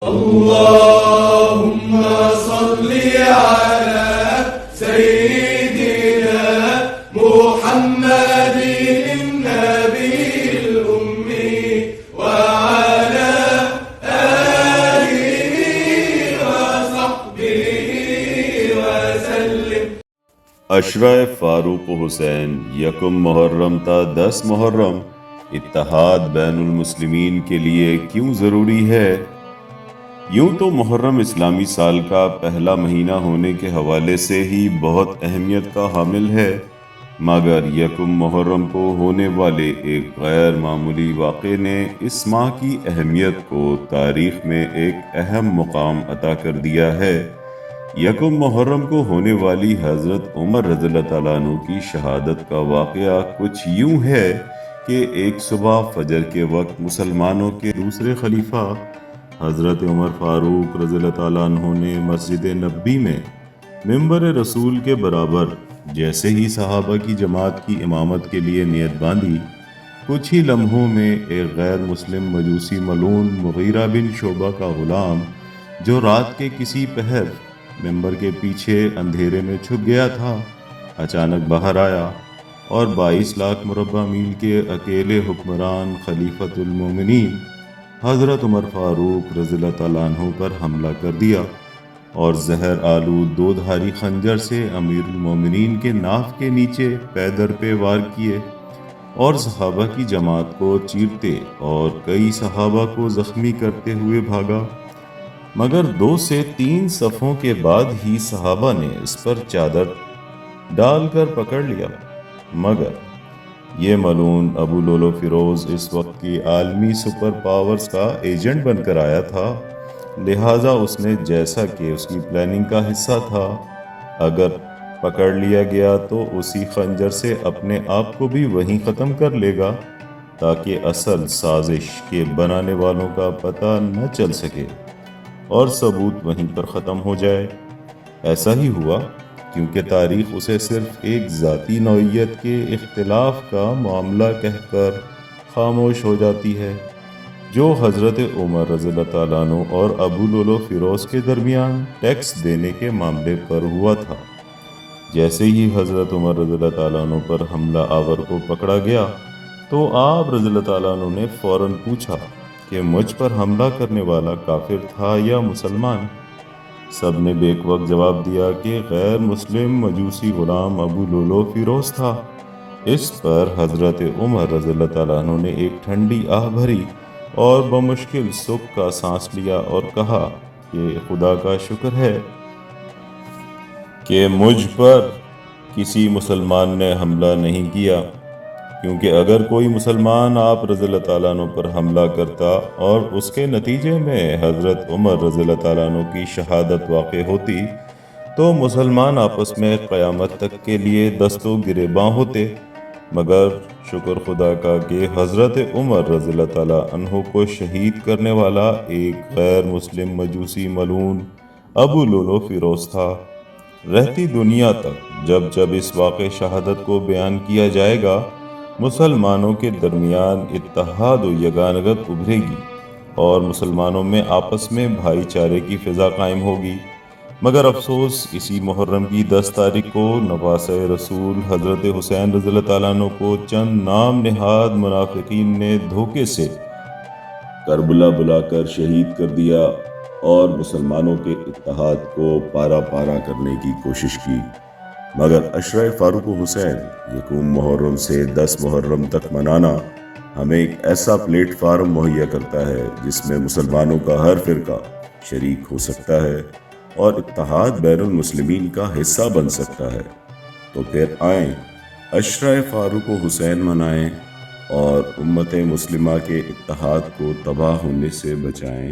اللهم صل على سيدنا محمد النبي الأمي وعلى آله وصحبه وسلم۔ اشرا فاروق حسین یکم محرم تا 10 محرم اتحاد بین المسلمین کے لیے کیوں ضروری ہے؟ یوں تو محرم اسلامی سال کا پہلا مہینہ ہونے کے حوالے سے ہی بہت اہمیت کا حامل ہے، مگر یکم محرم کو ہونے والے ایک غیر معمولی واقعے نے اس ماہ کی اہمیت کو تاریخ میں ایک اہم مقام عطا کر دیا ہے۔ یکم محرم کو ہونے والی حضرت عمر رضی اللہ تعالیٰ عنہ کی شہادت کا واقعہ کچھ یوں ہے کہ ایک صبح فجر کے وقت مسلمانوں کے دوسرے خلیفہ حضرت عمر فاروق رضی اللہ تعالیٰ عنہ نے مسجد نبوی میں منبر رسول کے برابر جیسے ہی صحابہ کی جماعت کی امامت کے لیے نیت باندھی، کچھ ہی لمحوں میں ایک غیر مسلم مجوسی ملعون مغیرہ بن شعبہ کا غلام، جو رات کے کسی پہر منبر کے پیچھے اندھیرے میں چھپ گیا تھا، اچانک باہر آیا اور 22 لاکھ مربع میل کے اکیلے حکمران خلیفۃ المومنین حضرت عمر فاروق رضی اللہ تعالیٰ عنہ پر حملہ کر دیا اور زہر آلود 2 دھاری خنجر سے امیر المومنین کے ناف کے نیچے پے در پہ وار کیے اور صحابہ کی جماعت کو چیرتے اور کئی صحابہ کو زخمی کرتے ہوئے بھاگا، مگر 2 سے 3 صفوں کے بعد ہی صحابہ نے اس پر چادر ڈال کر پکڑ لیا، مگر یہ ملعون ابو لولو فیروز اس وقت کی عالمی سپر پاورز کا ایجنٹ بن کر آیا تھا، لہٰذا اس نے جیسا کہ اس کی پلاننگ کا حصہ تھا، اگر پکڑ لیا گیا تو اسی خنجر سے اپنے آپ کو بھی وہیں ختم کر لے گا تاکہ اصل سازش کے بنانے والوں کا پتہ نہ چل سکے اور ثبوت وہیں پر ختم ہو جائے۔ ایسا ہی ہوا، کیونکہ تاریخ اسے صرف ایک ذاتی نوعیت کے اختلاف کا معاملہ کہہ کر خاموش ہو جاتی ہے، جو حضرت عمر رضی اللہ تعالیٰ عنہ اور ابو لولو فیروز کے درمیان ٹیکس دینے کے معاملے پر ہوا تھا۔ جیسے ہی حضرت عمر رضی اللہ تعالیٰ عنہ پر حملہ آور کو پکڑا گیا تو آپ رضی اللہ تعالیٰ عنہ نے فوراً پوچھا کہ مجھ پر حملہ کرنے والا کافر تھا یا مسلمان؟ سب نے بیک وقت جواب دیا کہ غیر مسلم مجوسی غلام ابو لولو فیروز تھا۔ اس پر حضرت عمر رضی اللہ تعالیٰ عنہ نے ایک ٹھنڈی آہ بھری اور بمشکل سکھ کا سانس لیا اور کہا کہ خدا کا شکر ہے کہ مجھ پر کسی مسلمان نے حملہ نہیں کیا، کیونکہ اگر کوئی مسلمان آپ رضی اللہ تعالیٰ عنہ پر حملہ کرتا اور اس کے نتیجے میں حضرت عمر رضی اللہ تعالیٰ عنہ کی شہادت واقع ہوتی تو مسلمان آپس میں قیامت تک کے لیے دست و گریباں ہوتے، مگر شکر خدا کا کہ حضرت عمر رضی اللہ تعالیٰ عنہ کو شہید کرنے والا ایک غیر مسلم مجوسی ملعون ابو لولو فیروز تھا۔ رہتی دنیا تک جب جب اس واقع شہادت کو بیان کیا جائے گا، مسلمانوں کے درمیان اتحاد و یگانگت ابھرے گی اور مسلمانوں میں آپس میں بھائی چارے کی فضا قائم ہوگی، مگر افسوس اسی محرم کی 10 تاریخ کو نواسۂ رسول حضرت حسین رضی اللہ تعالیٰ عنہ کو چند نام نہاد منافقین نے دھوکے سے کربلا بلا کر شہید کر دیا اور مسلمانوں کے اتحاد کو پارا پارا کرنے کی کوشش کی۔ مگر اشرا فاروق حسین یکم محرم سے 10 محرم تک منانا ہمیں ایک ایسا پلیٹ فارم مہیا کرتا ہے جس میں مسلمانوں کا ہر فرقہ شریک ہو سکتا ہے اور اتحاد بین المسلمین کا حصہ بن سکتا ہے۔ تو پھر آئیں اشرا فاروق حسین منائیں اور امت مسلمہ کے اتحاد کو تباہ ہونے سے بچائیں۔